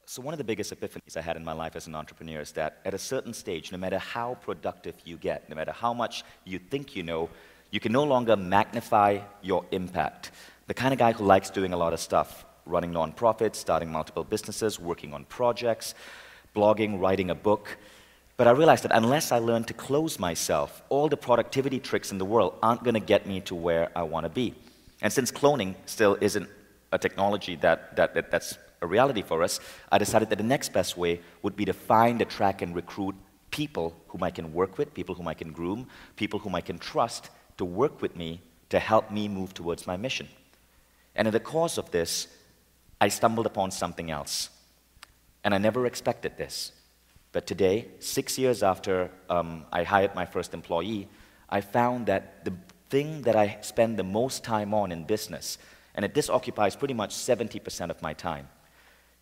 So one of the biggest epiphanies I had in my life as an entrepreneur is that at a certain stage, no matter how productive you get, no matter how much you think you know, you can no longer magnify your impact. The kind of guy who likes doing a lot of stuff, running nonprofits, starting multiple businesses, working on projects, blogging, writing a book. But I realized that unless I learn to close myself, all the productivity tricks in the world aren't going to get me to where I want to be. And since cloning still isn't a technology that's a reality for us, I decided that the next best way would be to find, attract, and recruit people whom I can work with, people whom I can groom, people whom I can trust to work with me to help me move towards my mission. And in the course of this, I stumbled upon something else. And I never expected this. But today, 6 years after I hired my first employee, I found that the thing that I spend the most time on in business, and this occupies pretty much 70% of my time.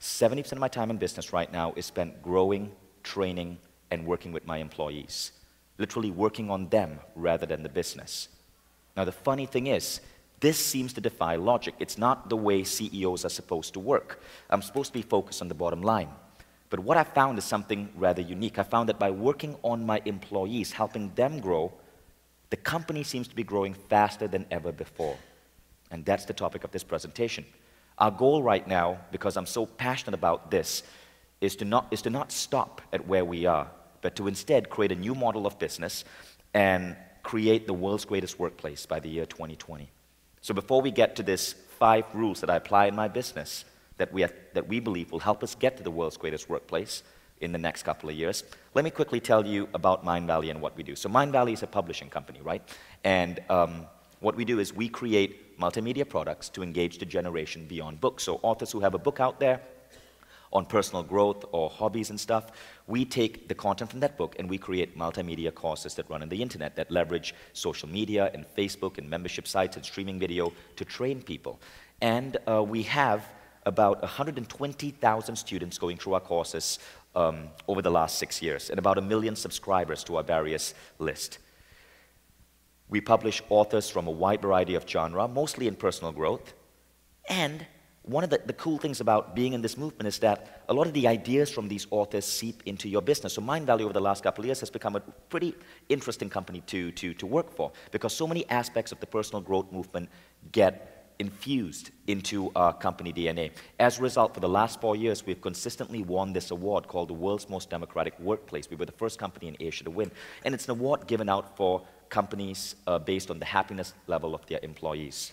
70% of my time in business right now is spent growing, training, and working with my employees. Literally working on them rather than the business. Now the funny thing is, this seems to defy logic. It's not the way CEOs are supposed to work. I'm supposed to be focused on the bottom line. But what I found is something rather unique. I found that by working on my employees, helping them grow, the company seems to be growing faster than ever before. And that's the topic of this presentation. Our goal right now, because I'm so passionate about this, is to not stop at where we are, but to instead create a new model of business and create the world's greatest workplace by the year 2020. So before we get to this 5 rules that I apply in my business that we believe will help us get to the world's greatest workplace in the next couple of years, let me quickly tell you about Mindvalley and what we do. So Mindvalley is a publishing company, right? And what we do is we create multimedia products to engage the generation beyond books. So authors who have a book out there on personal growth or hobbies and stuff, we take the content from that book and we create multimedia courses that run on the internet that leverage social media and Facebook and membership sites and streaming video to train people. And we have about 120,000 students going through our courses over the last 6 years and about 1 million subscribers to our various lists. We publish authors from a wide variety of genre, mostly in personal growth. And one of the cool things about being in this movement is that a lot of the ideas from these authors seep into your business. So Mindvalley over the last couple of years has become a pretty interesting company to work for because so many aspects of the personal growth movement get infused into our company DNA. As a result, for the last 4 years, we've consistently won this award called the World's Most Democratic Workplace. We were the first company in Asia to win. And it's an award given out for companies based on the happiness level of their employees.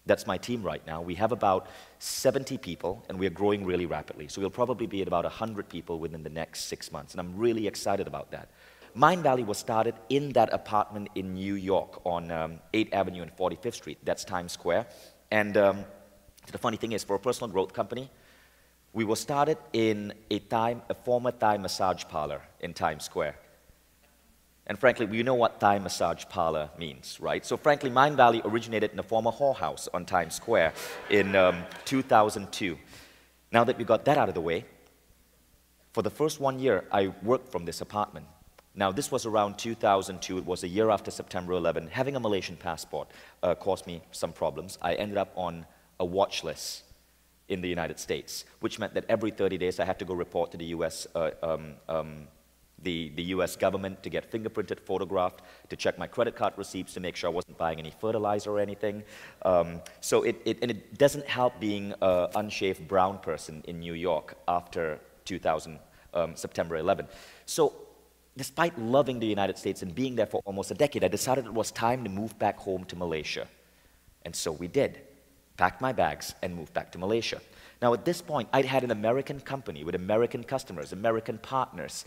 That's my team right now. We have about 70 people, and we're growing really rapidly. So we'll probably be at about 100 people within the next 6 months, and I'm really excited about that. Mindvalley was started in that apartment in New York on 8th Avenue and 45th Street. That's Times Square. And the funny thing is, for a personal growth company, we were started in a former Thai massage parlor in Times Square. And frankly, we know what Thai massage parlor means, right? So frankly, Mindvalley originated in a former whorehouse on Times Square in 2002. Now that we got that out of the way, for the first 1 year, I worked from this apartment. Now, this was around 2002. It was a year after September 11. Having a Malaysian passport caused me some problems. I ended up on a watch list in the United States, which meant that every 30 days I had to go report to the US the US government to get fingerprinted, photographed, to check my credit card receipts to make sure I wasn't buying any fertilizer or anything. So it doesn't help being an unshaved brown person in New York after September 11. So despite loving the United States and being there for almost a decade, I decided it was time to move back home to Malaysia. And so we did. Packed my bags and moved back to Malaysia. Now at this point, I'd had an American company with American customers, American partners,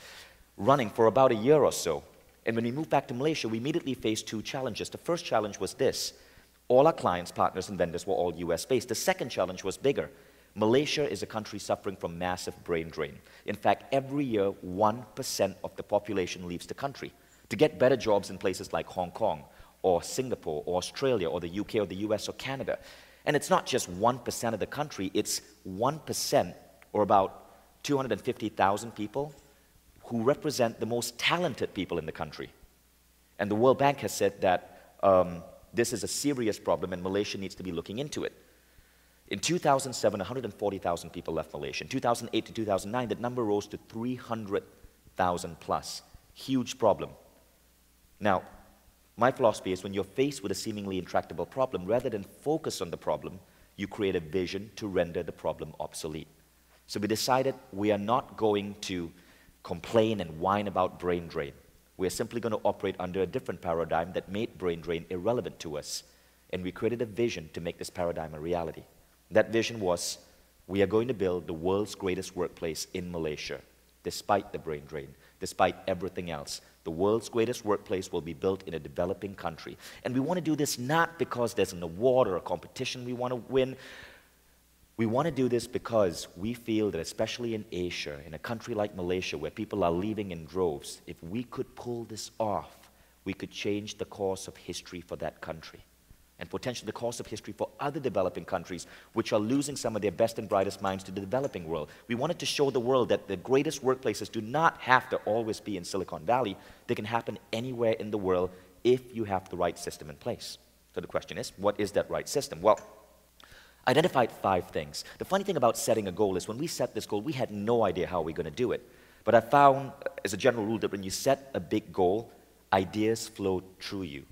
running for about a year or so. And when we moved back to Malaysia, we immediately faced 2 challenges. The first challenge was this. All our clients, partners, and vendors were all US-based. The second challenge was bigger. Malaysia is a country suffering from massive brain drain. In fact, every year, 1% of the population leaves the country to get better jobs in places like Hong Kong, or Singapore, or Australia, or the UK, or the US, or Canada. And it's not just 1% of the country, it's 1%, or about 250,000 people, who represent the most talented people in the country. And the World Bank has said that this is a serious problem and Malaysia needs to be looking into it. In 2007, 140,000 people left Malaysia. In 2008 to 2009, that number rose to 300,000 plus. Huge problem. Now, my philosophy is when you're faced with a seemingly intractable problem, rather than focus on the problem, you create a vision to render the problem obsolete. So we decided we are not going to complain and whine about brain drain. We are simply going to operate under a different paradigm that made brain drain irrelevant to us. And we created a vision to make this paradigm a reality. That vision was, we are going to build the world's greatest workplace in Malaysia, despite the brain drain, despite everything else. The world's greatest workplace will be built in a developing country. And we want to do this not because there's an award or a competition we want to win. We want to do this because we feel that, especially in Asia, in a country like Malaysia, where people are leaving in droves, if we could pull this off, we could change the course of history for that country. And potentially the course of history for other developing countries which are losing some of their best and brightest minds to the developing world. We wanted to show the world that the greatest workplaces do not have to always be in Silicon Valley. They can happen anywhere in the world if you have the right system in place. So the question is, what is that right system? Well, I identified 5 things. The funny thing about setting a goal is when we set this goal, we had no idea how we were going to do it. But I found, as a general rule, that when you set a big goal, ideas flow through you.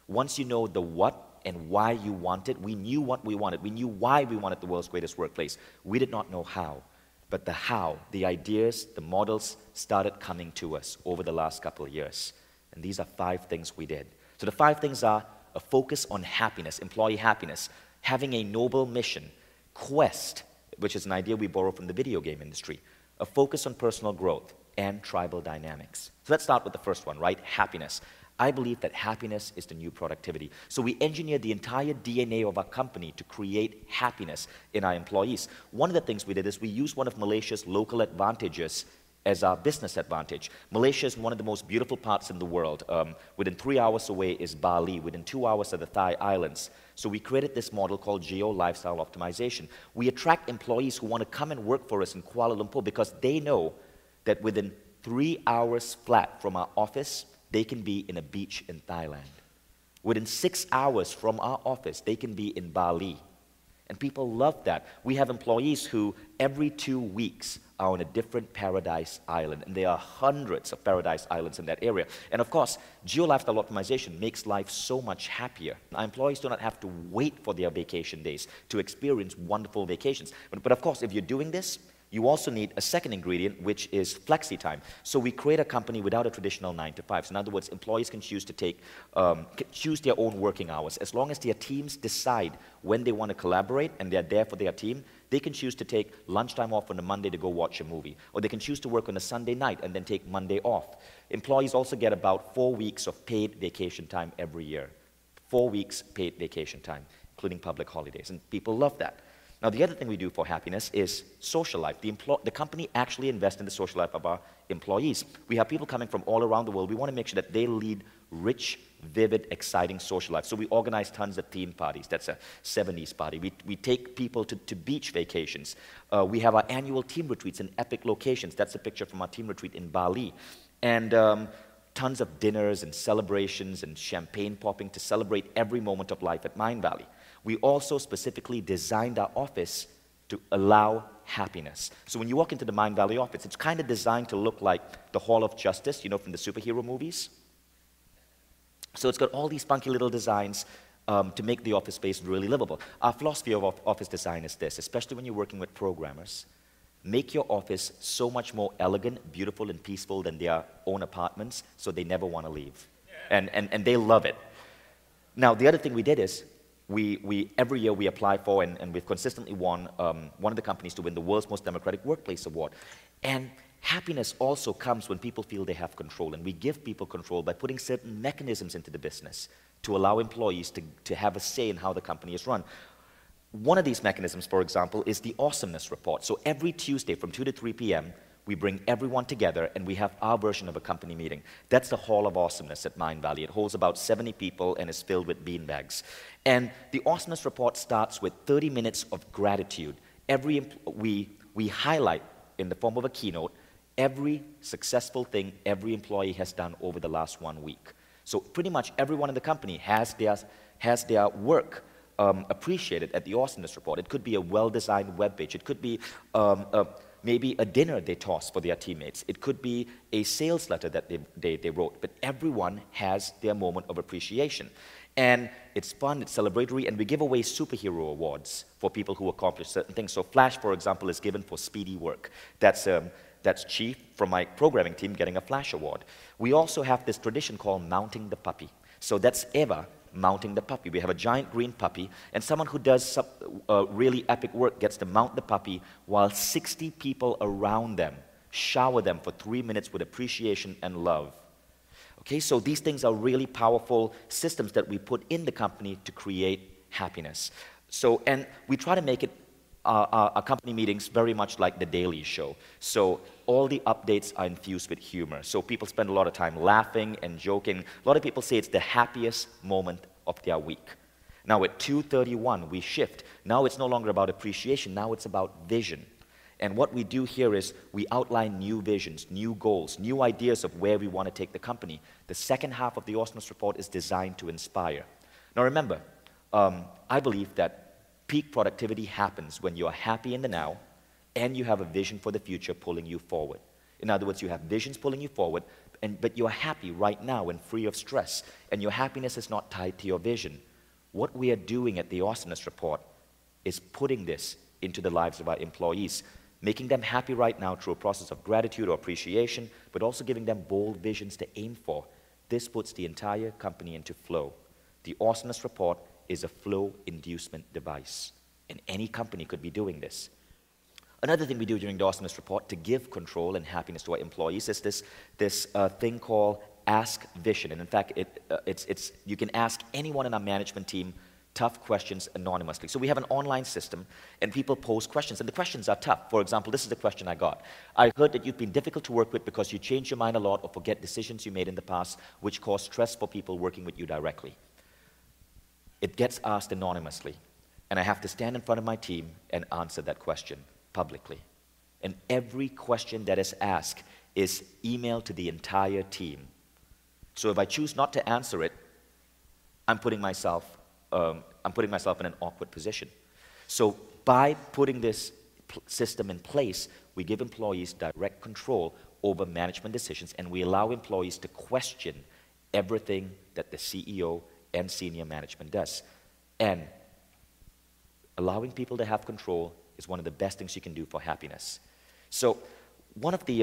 Once you know the what and why you want it, we knew what we wanted. We knew why we wanted the world's greatest workplace. We did not know how. But the how, the ideas, the models started coming to us over the last couple of years. And these are 5 things we did. So the 5 things are a focus on happiness, employee happiness, having a noble mission, quest, which is an idea we borrow from the video game industry, a focus on personal growth, and tribal dynamics. So let's start with the first one, right? Happiness. I believe that happiness is the new productivity. So we engineered the entire DNA of our company to create happiness in our employees. One of the things we did is we used one of Malaysia's local advantages as our business advantage. Malaysia is one of the most beautiful parts in the world. Within 3 hours away is Bali. Within 2 hours are the Thai Islands. So we created this model called Geo Lifestyle Optimization. We attract employees who want to come and work for us in Kuala Lumpur because they know that within 3 hours flat from our office, they can be in a beach in Thailand. Within 6 hours from our office, they can be in Bali. And people love that. We have employees who every 2 weeks are on a different paradise island. And there are hundreds of paradise islands in that area. And of course, geo-lifestyle optimization makes life so much happier. Our employees do not have to wait for their vacation days to experience wonderful vacations. But of course, if you're doing this, you also need a second ingredient, which is flexi time. So we create a company without a traditional 9 to 5. So in other words, employees can choose to choose their own working hours. As long as their teams decide when they want to collaborate and they're there for their team, they can choose to take lunchtime off on a Monday to go watch a movie. Or they can choose to work on a Sunday night and then take Monday off. Employees also get about 4 weeks of paid vacation time every year. 4 weeks paid vacation time, including public holidays. And people love that. Now, the other thing we do for happiness is social life. The company actually invests in the social life of our employees. We have people coming from all around the world. We want to make sure that they lead rich, vivid, exciting social life. So we organize tons of theme parties. That's a 70s party. We take people to beach vacations. We have our annual team retreats in epic locations. That's a picture from our team retreat in Bali. And tons of dinners and celebrations and champagne popping to celebrate every moment of life at Mindvalley. We also specifically designed our office to allow happiness. So when you walk into the Mindvalley office, it's kind of designed to look like the Hall of Justice, you know, from the superhero movies. So it's got all these funky little designs to make the office space really livable. Our philosophy of office design is this, especially when you're working with programmers. Make your office so much more elegant, beautiful, and peaceful than their own apartments, so they never want to leave. And they love it. Now, the other thing we did is, every year we apply for, and we've consistently won one of the companies to win the World's Most Democratic Workplace Award. And happiness also comes when people feel they have control, and we give people control by putting certain mechanisms into the business to allow employees to have a say in how the company is run. One of these mechanisms, for example, is the awesomeness report. So every Tuesday from 2 to 3 p.m., we bring everyone together and we have our version of a company meeting. That's the Hall of Awesomeness at Mindvalley. It holds about 70 people and is filled with beanbags. And the awesomeness report starts with 30 minutes of gratitude. We highlight, in the form of a keynote, every successful thing every employee has done over the last 1 week. So pretty much everyone in the company has their work appreciated at the awesomeness report. It could be a well-designed web page. It could be maybe a dinner they toss for their teammates. It could be a sales letter that they wrote. But everyone has their moment of appreciation. And it's fun, it's celebratory, and we give away superhero awards for people who accomplish certain things. So Flash, for example, is given for speedy work. That's Chief from my programming team getting a Flash award. We also have this tradition called mounting the puppy. So that's Eva mounting the puppy. We have a giant green puppy, and someone who does some really epic work gets to mount the puppy while 60 people around them shower them for 3 minutes with appreciation and love. Okay, so these things are really powerful systems that we put in the company to create happiness. So, and we try to make it our company meetings very much like the Daily Show. So all the updates are infused with humor. So people spend a lot of time laughing and joking. A lot of people say it's the happiest moment of their week. Now at 2:31, we shift. Now it's no longer about appreciation. Now it's about vision. And what we do here is we outline new visions, new goals, new ideas of where we want to take the company. The second half of the Awesomeness Report is designed to inspire. Now remember, I believe that peak productivity happens when you're happy in the now and you have a vision for the future pulling you forward. In other words, you have visions pulling you forward, but you're happy right now and free of stress, and your happiness is not tied to your vision. What we are doing at the Awesomeness Report is putting this into the lives of our employees, making them happy right now through a process of gratitude or appreciation, but also giving them bold visions to aim for. This puts the entire company into flow. The Awesomeness Report is a flow inducement device, and any company could be doing this. Another thing we do during the Awesomeness Report to give control and happiness to our employees is this thing called Ask Vishen. And in fact, you can ask anyone in our management team tough questions anonymously. So we have an online system, and people pose questions, and the questions are tough. For example, this is the question I got. I heard that you've been difficult to work with because you change your mind a lot or forget decisions you made in the past, which cause stress for people working with you directly. It gets asked anonymously, and I have to stand in front of my team and answer that question publicly. And every question that is asked is emailed to the entire team. So if I choose not to answer it, I'm putting myself in an awkward position. So by putting this system in place, we give employees direct control over management decisions, and we allow employees to question everything that the CEO and senior management does. And allowing people to have control is one of the best things you can do for happiness. So one of the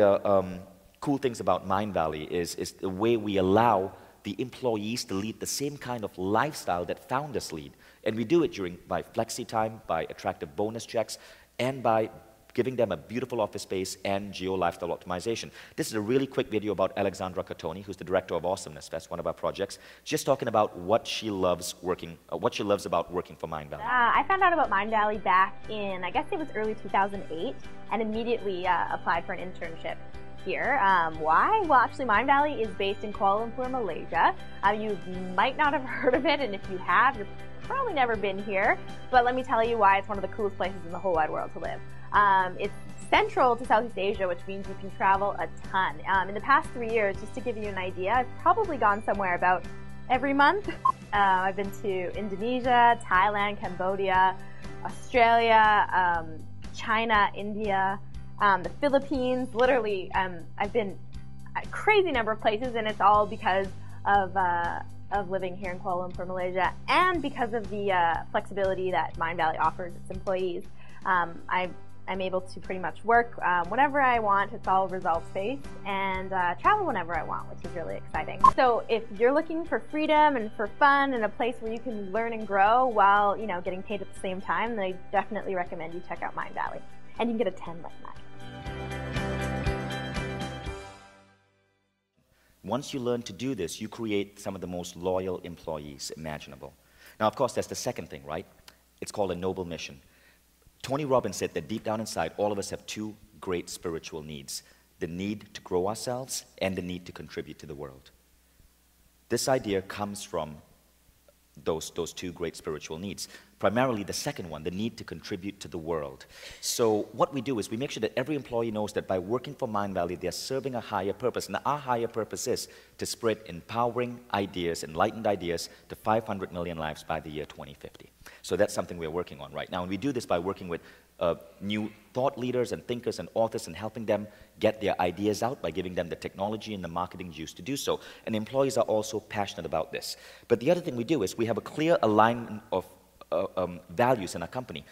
cool things about Mindvalley is the way we allow the employees to lead the same kind of lifestyle that founders lead. And we do it by flexi time, by attractive bonus checks, and by giving them a beautiful office space and geo-lifestyle optimization. This is a really quick video about Alexandra Catoni, who's the director of Awesomeness Fest, one of our projects, just talking about what she loves about working for Mindvalley. I found out about Mindvalley back in, I guess it was early 2008, and immediately applied for an internship here. Why? Well, actually, Mindvalley is based in Kuala Lumpur, Malaysia. You might not have heard of it, and if you have, you've probably never been here. But let me tell you why it's one of the coolest places in the whole wide world to live. It's central to Southeast Asia, which means you can travel a ton. In the past 3 years, just to give you an idea, I've probably gone somewhere about every month. I've been to Indonesia, Thailand, Cambodia, Australia, China, India, the Philippines. Literally, I've been a crazy number of places, and it's all because of living here in Kuala Lumpur, Malaysia, and because of the flexibility that Mindvalley offers its employees. I'm able to pretty much work whenever I want. It's all results-based, and travel whenever I want, which is really exciting. So if you're looking for freedom and for fun and a place where you can learn and grow while, you know, getting paid at the same time, then I definitely recommend you check out Mindvalley. And you can get a 10 like that. Once you learn to do this, you create some of the most loyal employees imaginable. Now, of course, that's the second thing, right? It's called a noble mission. Tony Robbins said that deep down inside, all of us have two great spiritual needs: the need to grow ourselves and the need to contribute to the world. This idea comes from those two great spiritual needs. primarily the second one, the need to contribute to the world. So what we do is we make sure that every employee knows that by working for Mindvalley, they're serving a higher purpose. And our higher purpose is to spread empowering ideas, enlightened ideas to 500 million lives by the year 2050. So that's something we're working on right now. And we do this by working with new thought leaders and thinkers and authors and helping them get their ideas out by giving them the technology and the marketing juice to do so. And employees are also passionate about this. But the other thing we do is we have a clear alignment of values in our company.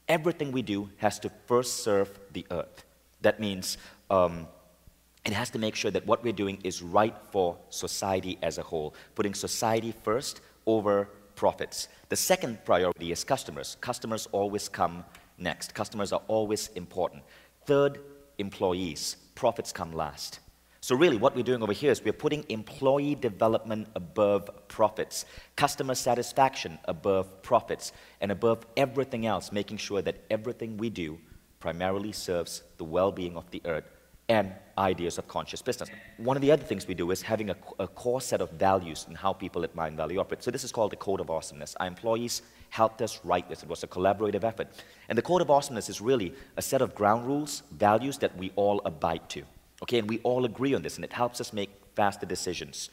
Everything we do has to first serve the earth. That means it has to make sure that what we're doing is right for society as a whole, putting society first over profits. The second priority is customers. Customers always come next. Customers are always important. Third, employees. Profits come last. So really what we're doing over here is we're putting employee development above profits, customer satisfaction above profits, and above everything else, making sure that everything we do primarily serves the well-being of the earth and ideas of conscious business. One of the other things we do is having a core set of values in how people at Mindvalley operate. So this is called the Code of Awesomeness. Our employees helped us write this. It was a collaborative effort. And the Code of Awesomeness is really a set of ground rules, values that we all abide to. Okay, and we all agree on this, and it helps us make faster decisions.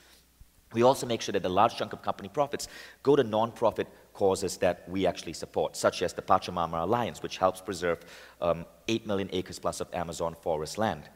We also make sure that a large chunk of company profits go to non-profit causes that we actually support, such as the Pachamama Alliance, which helps preserve 8 million acres plus of Amazon forest land.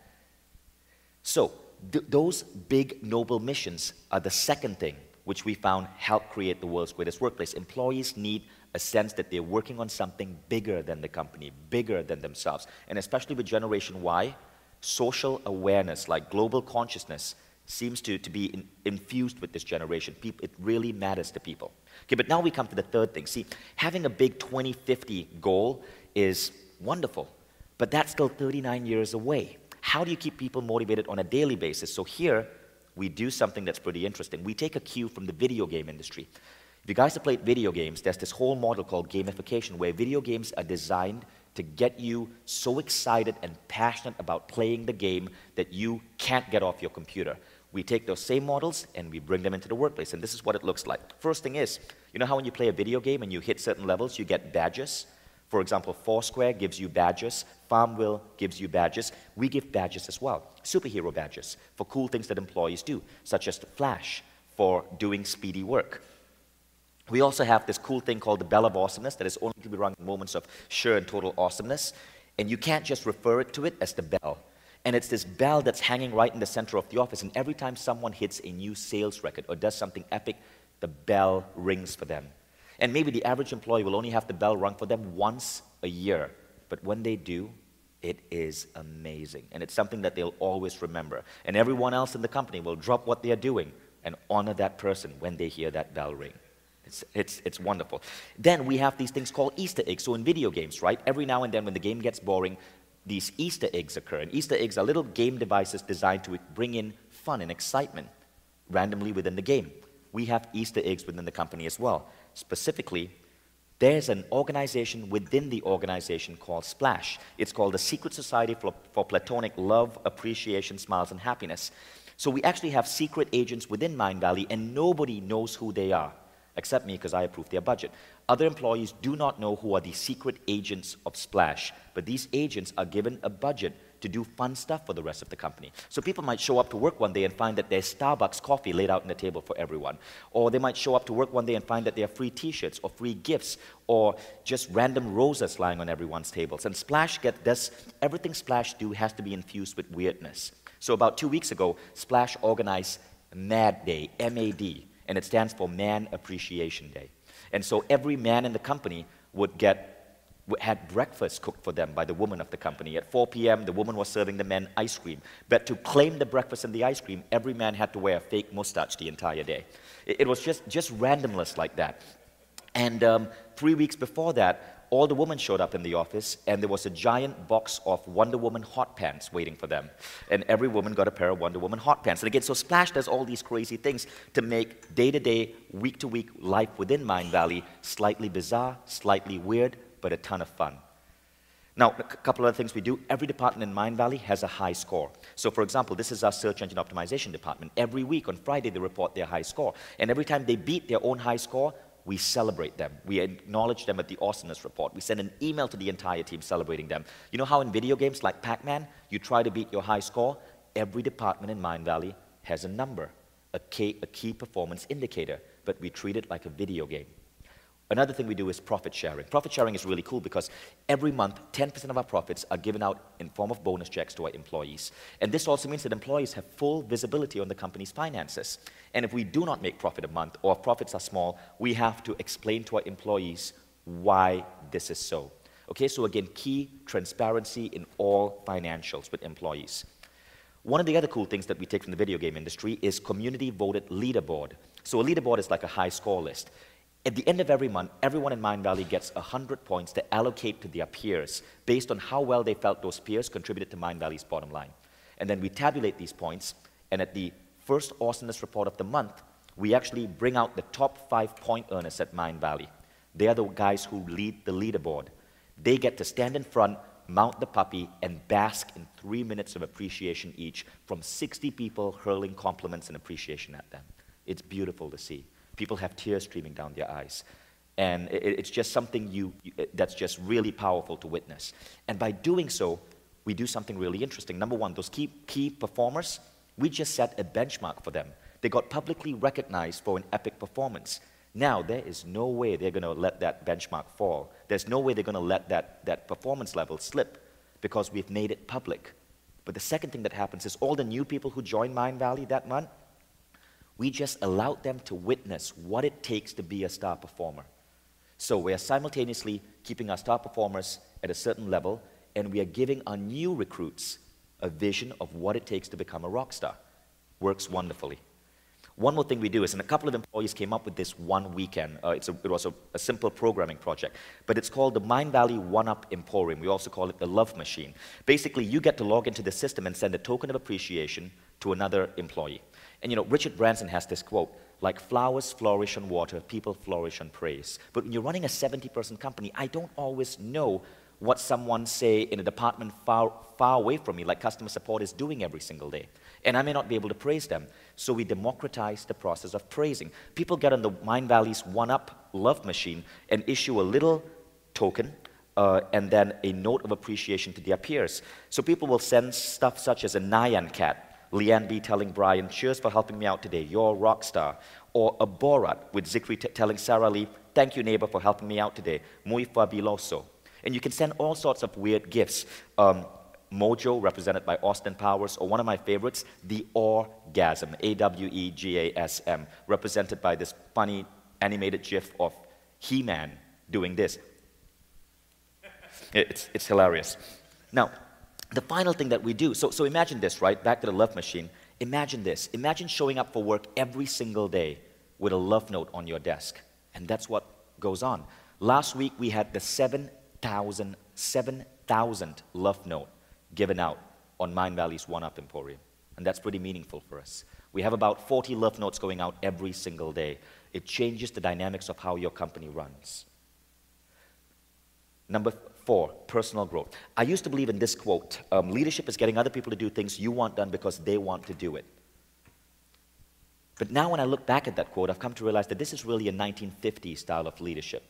So those big, noble missions are the second thing which we found help create the world's greatest workplace. Employees need a sense that they're working on something bigger than the company, bigger than themselves. And especially with Generation Y, social awareness, like global consciousness, seems to be infused with this generation. It really matters to people. Okay, but now we come to the third thing. See, having a big 2050 goal is wonderful, but that's still 39 years away. How do you keep people motivated on a daily basis? So here, we do something that's pretty interesting. We take a cue from the video game industry. If you guys have played video games, there's this whole model called gamification, where video games are designed to get you so excited and passionate about playing the game that you can't get off your computer. We take those same models and we bring them into the workplace, and this is what it looks like. First thing is, you know how when you play a video game and you hit certain levels, you get badges? For example, Foursquare gives you badges, Farmville gives you badges. We give badges as well, superhero badges, for cool things that employees do, such as Flash for doing speedy work. We also have this cool thing called the Bell of Awesomeness that is only to be run in moments of sheer and total awesomeness. And you can't just refer to it as the bell. And it's this bell that's hanging right in the center of the office. And every time someone hits a new sales record or does something epic, the bell rings for them. And maybe the average employee will only have the bell rung for them once a year. But when they do, it is amazing. And it's something that they'll always remember. And everyone else in the company will drop what they're doing and honor that person when they hear that bell ring. It's wonderful. Then we have these things called Easter eggs. So in video games, right, every now and then when the game gets boring, these Easter eggs occur. And Easter eggs are little game devices designed to bring in fun and excitement randomly within the game. We have Easter eggs within the company as well. Specifically, there's an organization within the organization called Splash. It's called the Secret Society for Platonic Love, Appreciation, Smiles, and Happiness. So we actually have secret agents within Mindvalley, and nobody knows who they are, except me, because I approve their budget. Other employees do not know who are the secret agents of Splash, but these agents are given a budget to do fun stuff for the rest of the company. So people might show up to work one day and find that there's Starbucks coffee laid out on the table for everyone. Or they might show up to work one day and find that there are free t-shirts or free gifts or just random roses lying on everyone's tables. And Splash everything Splash do has to be infused with weirdness. So about 2 weeks ago, Splash organized MAD Day, M-A-D, and it stands for Man Appreciation Day. And so every man in the company had breakfast cooked for them by the woman of the company. At 4 p.m., the woman was serving the men ice cream. But to claim the breakfast and the ice cream, every man had to wear a fake mustache the entire day. It was just randomness like that. And 3 weeks before that, all the women showed up in the office, and there was a giant box of Wonder Woman hot pants waiting for them. And every woman got a pair of Wonder Woman hot pants. And again, so Splash does all these crazy things to make day-to-day, week-to-week life within Mindvalley slightly bizarre, slightly weird, but a ton of fun. Now, a couple of other things we do. Every department in Mindvalley has a high score. So, for example, this is our search engine optimization department. Every week on Friday, they report their high score. And every time they beat their own high score, we celebrate them. We acknowledge them at the awesomeness report. We send an email to the entire team celebrating them. You know how in video games like Pac-Man, you try to beat your high score? Every department in Mindvalley has a number, a key performance indicator, but we treat it like a video game. Another thing we do is profit sharing. Profit sharing is really cool because every month, 10% of our profits are given out in form of bonus checks to our employees. And this also means that employees have full visibility on the company's finances. And if we do not make profit a month, or if profits are small, we have to explain to our employees why this is so. Okay, so again, key transparency in all financials with employees. One of the other cool things that we take from the video game industry is community-voted leaderboard. So a leaderboard is like a high score list. At the end of every month, everyone in Mindvalley gets 100 points to allocate to their peers based on how well they felt those peers contributed to Mindvalley's bottom line. And then we tabulate these points, and at the first awesomeness report of the month, we actually bring out the top 5 point earners at Mindvalley. They are the guys who lead the leaderboard. They get to stand in front, mount the puppy, and bask in 3 minutes of appreciation each from 60 people hurling compliments and appreciation at them. It's beautiful to see. People have tears streaming down their eyes. And it's just something that's just really powerful to witness. And by doing so, we do something really interesting. Number one, those key performers, we just set a benchmark for them. They got publicly recognized for an epic performance. Now, there is no way they're going to let that benchmark fall. There's no way they're going to let that performance level slip because we've made it public. But the second thing that happens is all the new people who joined Mindvalley that month, we just allowed them to witness what it takes to be a star performer. So we are simultaneously keeping our star performers at a certain level, and we are giving our new recruits a vision of what it takes to become a rock star. Works wonderfully. One more thing we do is, and a couple of employees came up with this one weekend. It was a simple programming project, but it's called the Mindvalley One-Up Emporium. We also call it the Love Machine. Basically, you get to log into the system and send a token of appreciation to another employee. And you know, Richard Branson has this quote, like flowers flourish on water, people flourish on praise. But when you're running a 70-person company, I don't always know what someone, say, in a department far away from me, like customer support, is doing every single day. And I may not be able to praise them. So we democratize the process of praising. People get on the Mindvalley's One-Up Love Machine and issue a little token and then a note of appreciation to their peers. So people will send stuff such as a Nyan cat, Leanne B. telling Brian, cheers for helping me out today, you're a rock star. Or a Borat with Zikri telling Sarah Lee, thank you neighbor for helping me out today, muy fabuloso. And you can send all sorts of weird gifts. Mojo, represented by Austin Powers, or one of my favorites, the Orgasm, A-W-E-G-A-S-M, represented by this funny animated gif of He-Man doing this. It's hilarious. Now, the final thing that we do, so imagine this, right? Back to the love machine. Imagine this. Imagine showing up for work every single day with a love note on your desk. And that's what goes on. Last week, we had the 7,000th love note given out on Mindvalley's One-Up Emporium. And that's pretty meaningful for us. We have about 40 love notes going out every single day. It changes the dynamics of how your company runs. Number 4, personal growth. I used to believe in this quote, leadership is getting other people to do things you want done because they want to do it. But now when I look back at that quote, I've come to realize that this is really a 1950s style of leadership.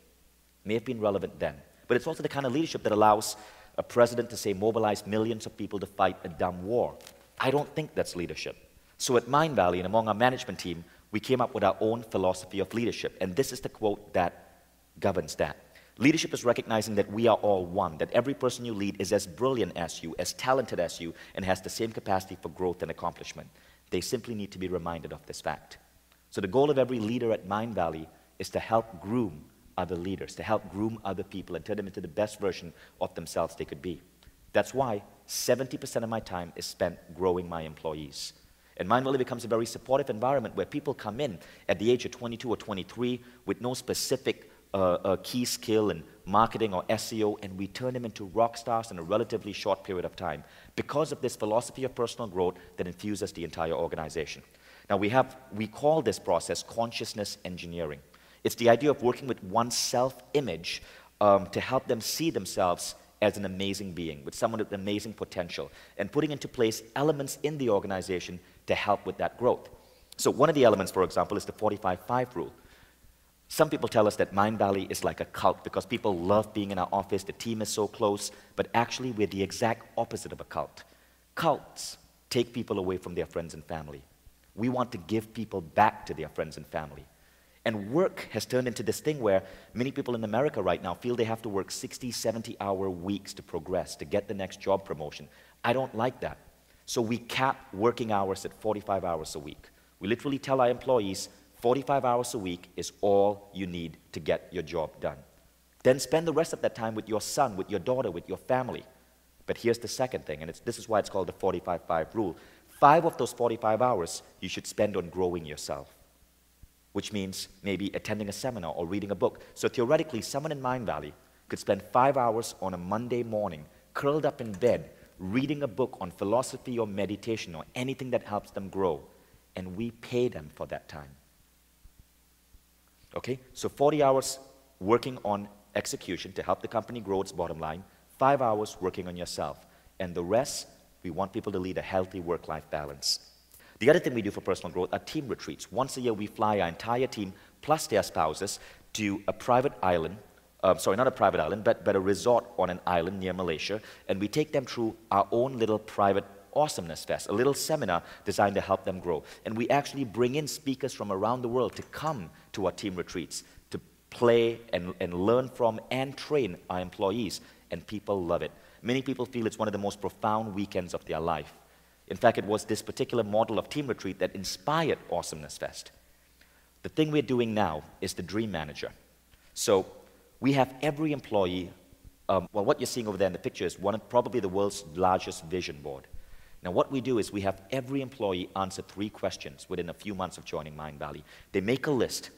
It may have been relevant then, but it's also the kind of leadership that allows a president to say mobilize millions of people to fight a dumb war. I don't think that's leadership. So at Mindvalley and among our management team, we came up with our own philosophy of leadership, and this is the quote that governs that. Leadership is recognizing that we are all one, that every person you lead is as brilliant as you, as talented as you, and has the same capacity for growth and accomplishment. They simply need to be reminded of this fact. So the goal of every leader at Mindvalley is to help groom other leaders, to help groom other people and turn them into the best version of themselves they could be. That's why 70% of my time is spent growing my employees. And Mindvalley becomes a very supportive environment where people come in at the age of 22 or 23 with no specific key skill in marketing or SEO, and we turn them into rock stars in a relatively short period of time because of this philosophy of personal growth that infuses the entire organization. Now we call this process consciousness engineering. It's the idea of working with one's self-image to help them see themselves as an amazing being, with someone with amazing potential, and putting into place elements in the organization to help with that growth. So one of the elements, for example, is the 45-5 rule. Some people tell us that Mind Valley is like a cult because people love being in our office, the team is so close, but actually we're the exact opposite of a cult. Cults take people away from their friends and family. We want to give people back to their friends and family. And work has turned into this thing where many people in America right now feel they have to work 60, 70-hour weeks to progress, to get the next job promotion. I don't like that. So we cap working hours at 45 hours a week. We literally tell our employees, 45 hours a week is all you need to get your job done. Then spend the rest of that time with your son, with your daughter, with your family. But here's the second thing, and this is why it's called the 45-5 rule. 5 of those 45 hours you should spend on growing yourself, which means maybe attending a seminar or reading a book. So theoretically, someone in Mind Valley could spend 5 hours on a Monday morning, curled up in bed, reading a book on philosophy or meditation or anything that helps them grow, and we pay them for that time. Okay, so 40 hours working on execution to help the company grow its bottom line, 5 hours working on yourself, and the rest, we want people to lead a healthy work-life balance. The other thing we do for personal growth are team retreats. Once a year, we fly our entire team, plus their spouses, to a private island, sorry, not a private island, but a resort on an island near Malaysia, and we take them through our own little private Awesomeness Fest, a little seminar designed to help them grow. And we actually bring in speakers from around the world to come to our team retreats, to play and learn from and train our employees, and people love it. Many people feel it's one of the most profound weekends of their life. In fact, it was this particular model of team retreat that inspired Awesomeness Fest. The thing we're doing now is the Dream Manager. So we have every employee, well, what you're seeing over there in the picture is probably the world's largest vision board. Now, what we do is we have every employee answer 3 questions within a few months of joining Mind Valley. They make a list.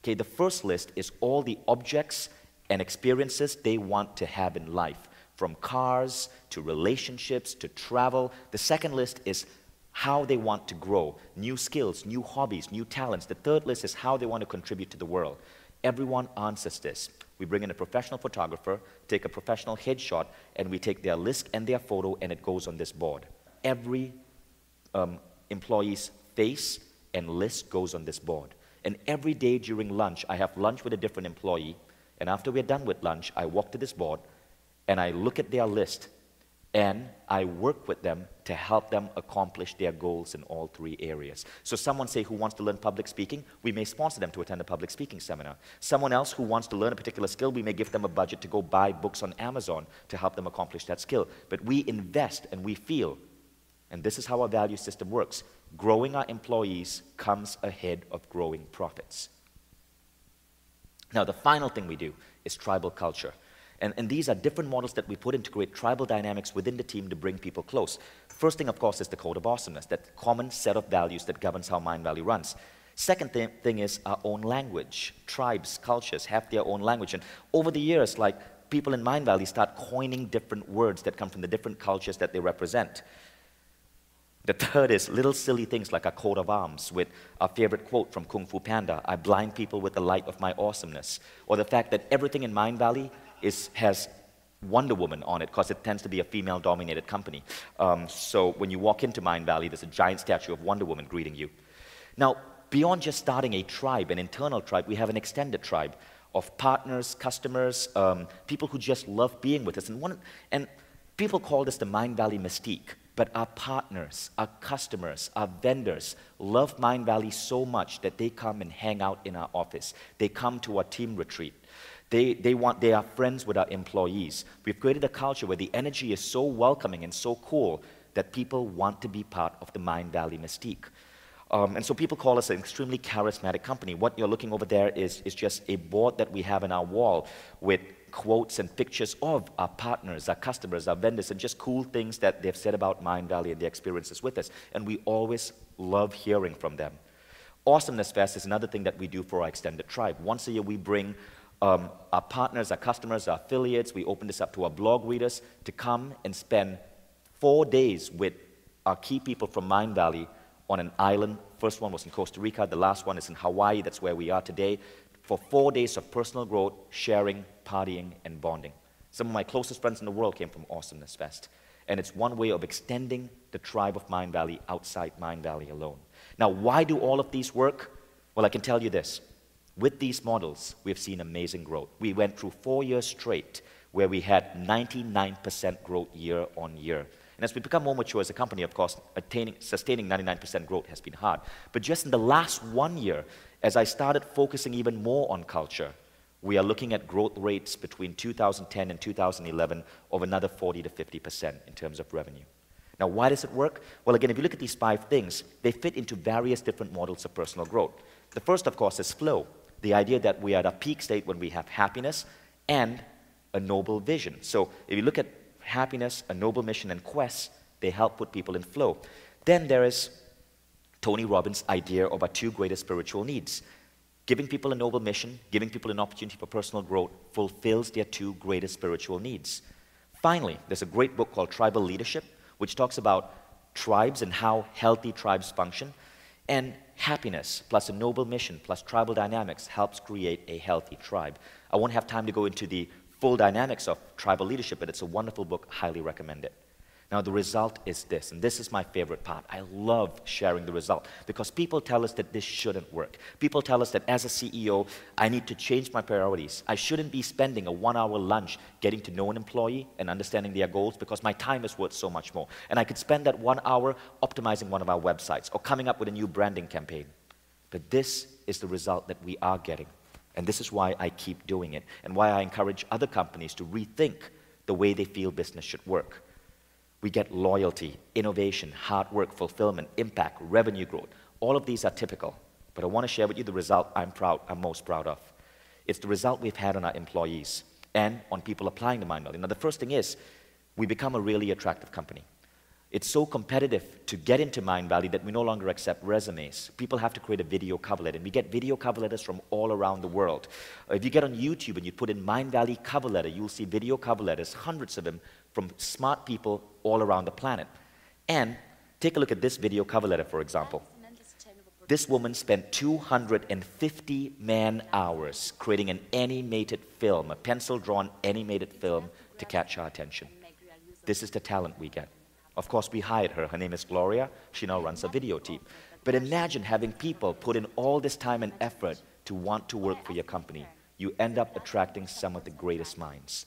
Okay, the first list is all the objects and experiences they want to have in life, from cars to relationships to travel. The second list is how they want to grow, new skills, new hobbies, new talents. The third list is how they want to contribute to the world. Everyone answers this. We bring in a professional photographer, take a professional headshot, and we take their list and their photo, and it goes on this board. Every employee's face and list goes on this board. And every day during lunch, I have lunch with a different employee, and after we're done with lunch, I walk to this board, and I look at their list, and I work with them to help them accomplish their goals in all 3 areas. So someone, say, who wants to learn public speaking, we may sponsor them to attend a public speaking seminar. Someone else who wants to learn a particular skill, we may give them a budget to go buy books on Amazon to help them accomplish that skill. But we invest, and we feel, and this is how our value system works, growing our employees comes ahead of growing profits. Now, the final thing we do is tribal culture. And these are different models that we put in to create tribal dynamics within the team to bring people close. First thing, of course, is the code of awesomeness, that common set of values that governs how Mind Valley runs. Second thing is our own language. Tribes, cultures have their own language. And over the years, like, people in Mind Valley start coining different words that come from the different cultures that they represent. The third is little silly things like our coat of arms with our favorite quote from Kung Fu Panda, I blind people with the light of my awesomeness. Or the fact that everything in Mind Valley has Wonder Woman on it because it tends to be a female-dominated company. So when you walk into Mind Valley, there's a giant statue of Wonder Woman greeting you. Now, beyond just starting a tribe, an internal tribe, we have an extended tribe of partners, customers, people who just love being with us. And people call this the Mind Valley mystique. But our partners, our customers, our vendors love Mind Valley so much that they come and hang out in our office. They come to our team retreat. They are friends with our employees. We've created a culture where the energy is so welcoming and so cool that people want to be part of the Mind Valley mystique. And so people call us an extremely charismatic company. What you're looking over there is just a board that we have in our wall with quotes and pictures of our partners, our customers, our vendors, and just cool things that they've said about Mind Valley and their experiences with us. And we always love hearing from them. Awesomeness Fest is another thing that we do for our extended tribe. Once a year, we bring our partners, our customers, our affiliates, we open this up to our blog readers to come and spend 4 days with our key people from Mind Valley on an island. First one was in Costa Rica, the last one is in Hawaii, that's where we are today, for 4 days of personal growth, sharing, partying, and bonding. Some of my closest friends in the world came from Awesomeness Fest. And it's one way of extending the tribe of Mind Valley outside Mind Valley alone. Now, why do all of these work? Well, I can tell you this. With these models, we've seen amazing growth. We went through 4 years straight where we had 99% growth year on year. And as we become more mature as a company, of course, sustaining 99% growth has been hard. But just in the last 1 year, as I started focusing even more on culture, we are looking at growth rates between 2010 and 2011 of another 40 to 50% in terms of revenue. Now, why does it work? Well, again, if you look at these 5 things, they fit into various different models of personal growth. The first, of course, is flow, the idea that we are at a peak state when we have happiness and a noble vision. So if you look at happiness, a noble mission, and quest, they help put people in flow. Then there is Tony Robbins' idea of our 2 greatest spiritual needs. Giving people a noble mission, giving people an opportunity for personal growth fulfills their 2 greatest spiritual needs. Finally, there's a great book called Tribal Leadership, which talks about tribes and how healthy tribes function. And happiness plus a noble mission plus tribal dynamics helps create a healthy tribe. I won't have time to go into the full dynamics of tribal leadership, but it's a wonderful book, highly recommend it. Now the result is this, and this is my favorite part. I love sharing the result because people tell us that this shouldn't work. People tell us that as a CEO, I need to change my priorities. I shouldn't be spending a 1-hour lunch getting to know an employee and understanding their goals because my time is worth so much more. And I could spend that 1 hour optimizing one of our websites or coming up with a new branding campaign. But this is the result that we are getting. And this is why I keep doing it and why I encourage other companies to rethink the way they feel business should work. We get loyalty, innovation, hard work, fulfillment, impact, revenue growth. All of these are typical, but I want to share with you the result I'm most proud of. It's the result we've had on our employees and on people applying the Mindvalley. Now, the first thing is we become a really attractive company. It's so competitive to get into Mindvalley that we no longer accept resumes. People have to create a video cover letter, and we get video cover letters from all around the world. If you get on YouTube and you put in Mindvalley cover letter, you'll see video cover letters, hundreds of them, from smart people all around the planet. And take a look at this video cover letter, for example. This woman spent 250 man-hours creating an animated film, a pencil-drawn animated film to catch our attention. This is the talent we get. Of course, we hired her. Her name is Gloria. She now runs a video team. But imagine having people put in all this time and effort to want to work for your company. You end up attracting some of the greatest minds.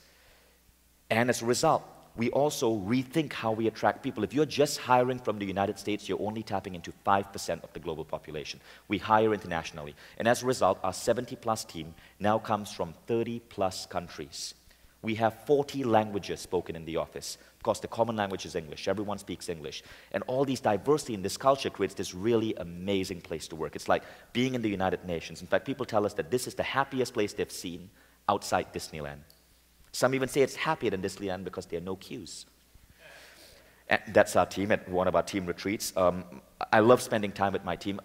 And as a result, we also rethink how we attract people. If you're just hiring from the United States, you're only tapping into 5% of the global population. We hire internationally. And as a result, our 70-plus team now comes from 30-plus countries. We have 40 languages spoken in the office. Of course, the common language is English. Everyone speaks English. And all these diversity in this culture creates this really amazing place to work. It's like being in the United Nations. In fact, people tell us that this is the happiest place they've seen outside Disneyland. Some even say it's happier than Disneyland because there are no queues. And that's our team at one of our team retreats. I love spending time with my team.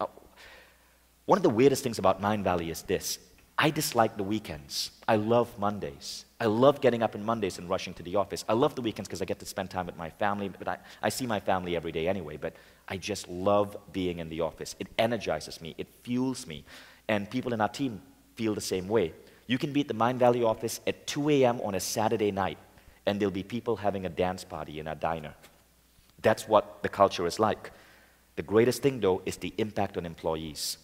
One of the weirdest things about Mindvalley is this. I dislike the weekends. I love Mondays. I love getting up on Mondays and rushing to the office. I love the weekends because I get to spend time with my family, but I see my family every day anyway, but I just love being in the office. It energizes me. It fuels me. And people in our team feel the same way. You can be at the Mindvalley office at 2 a.m. on a Saturday night, and there'll be people having a dance party in our diner. That's what the culture is like. The greatest thing, though, is the impact on employees.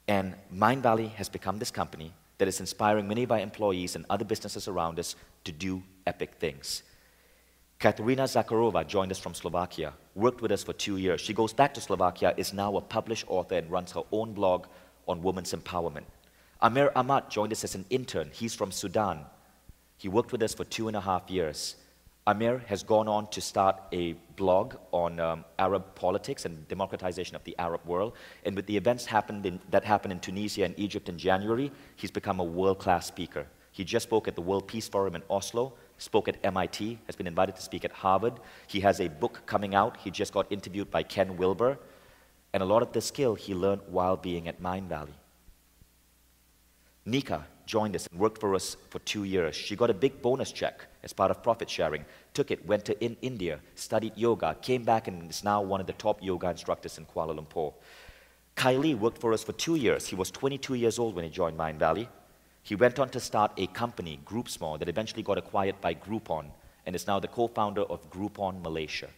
And Mindvalley has become this company that is inspiring many of our employees and other businesses around us to do epic things. Katerina Zakharova joined us from Slovakia, worked with us for 2 years. She goes back to Slovakia, is now a published author, and runs her own blog on women's empowerment. Amir Ahmad joined us as an intern. He's from Sudan. He worked with us for 2.5 years. Amir has gone on to start a blog on Arab politics and democratization of the Arab world. And with the events that happened in Tunisia and Egypt in January, he's become a world-class speaker. He just spoke at the World Peace Forum in Oslo, spoke at MIT, has been invited to speak at Harvard. He has a book coming out. He just got interviewed by Ken Wilber. And a lot of the skill he learned while being at Mindvalley. Nika joined us and worked for us for 2 years. She got a big bonus check as part of profit sharing, took it, went to India, studied yoga, came back and is now one of the top yoga instructors in Kuala Lumpur. Kylie worked for us for 2 years. He was 22 years old when he joined Mindvalley. He went on to start a company, GroupSmall, that eventually got acquired by Groupon and is now the co-founder of Groupon Malaysia.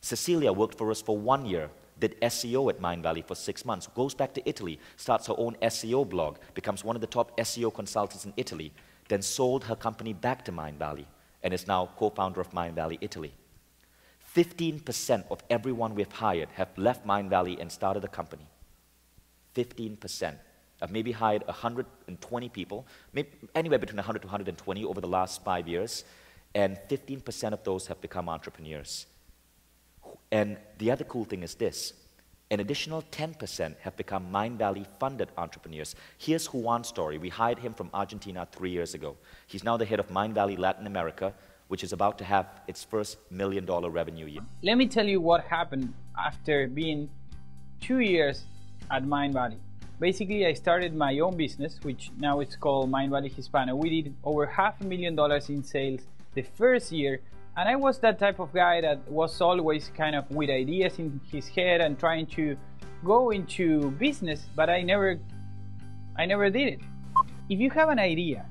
Cecilia worked for us for 1 year. did SEO at Mindvalley for 6 months, goes back to Italy, starts her own SEO blog, becomes one of the top SEO consultants in Italy, then sold her company back to Mindvalley, and is now co-founder of Mindvalley Italy. 15% of everyone we've hired have left Mindvalley and started a company. 15%. I've maybe hired 120 people, maybe anywhere between 100 to 120 over the last 5 years, and 15% of those have become entrepreneurs. And the other cool thing is this. An additional 10% have become Mindvalley-funded entrepreneurs. Here's Juan's story. We hired him from Argentina 3 years ago. He's now the head of Mindvalley Latin America, which is about to have its first $1 million revenue year. Let me tell you what happened after being 2 years at Mindvalley. Basically, I started my own business, which now it's called Mindvalley Hispano. We did over $500,000 in sales the first year, and I was that type of guy that was always kind of with ideas in his head and trying to go into business, but I never did it. If you have an idea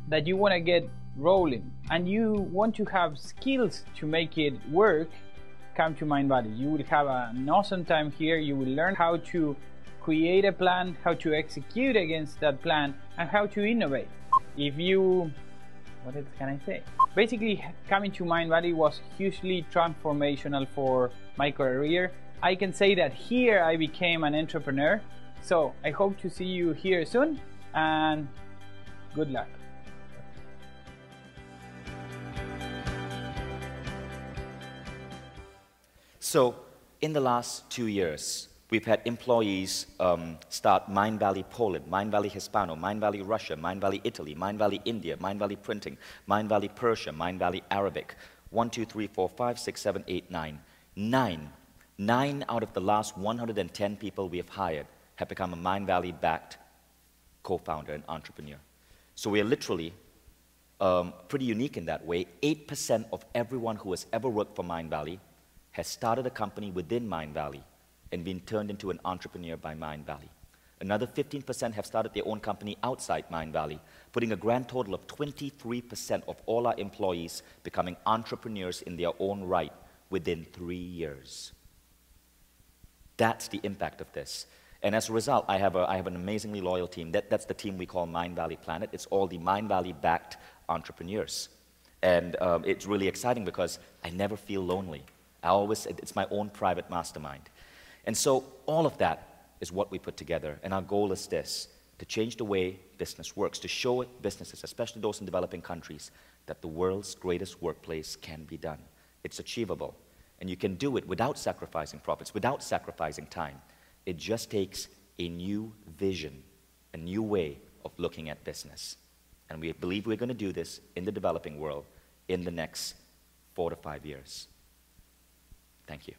that you want to get rolling and you want to have skills to make it work, come to Mindvalley. You will have an awesome time here. You will learn how to create a plan, how to execute against that plan, and how to innovate. What else can I say? Basically, coming to Mindvalley was hugely transformational for my career. I can say that here I became an entrepreneur. So I hope to see you here soon, and good luck. So in the last 2 years, we've had employees start Mindvalley Poland, Mindvalley Hispano, Mindvalley Russia, Mindvalley Italy, Mindvalley India, Mindvalley Printing, Mindvalley Persia, Mindvalley Arabic. 1, 2, 3, 4, 5, 6, 7, 8, 9. Nine out of the last 110 people we have hired have become a Mindvalley-backed co-founder and entrepreneur. So we are literally pretty unique in that way. 8% of everyone who has ever worked for Mindvalley has started a company within Mindvalley and been turned into an entrepreneur by Mindvalley. Another 15% have started their own company outside Mindvalley, putting a grand total of 23% of all our employees becoming entrepreneurs in their own right within 3 years. That's the impact of this. And as a result, I have an amazingly loyal team. That's the team we call Mindvalley Planet. It's all the Mindvalley-backed entrepreneurs. And it's really exciting because I never feel lonely. It's my own private mastermind. And so all of that is what we put together. And our goal is this, to change the way business works, to show businesses, especially those in developing countries, that the world's greatest workplace can be done. It's achievable. And you can do it without sacrificing profits, without sacrificing time. It just takes a new vision, a new way of looking at business. And we believe we're going to do this in the developing world in the next 4 to 5 years. Thank you.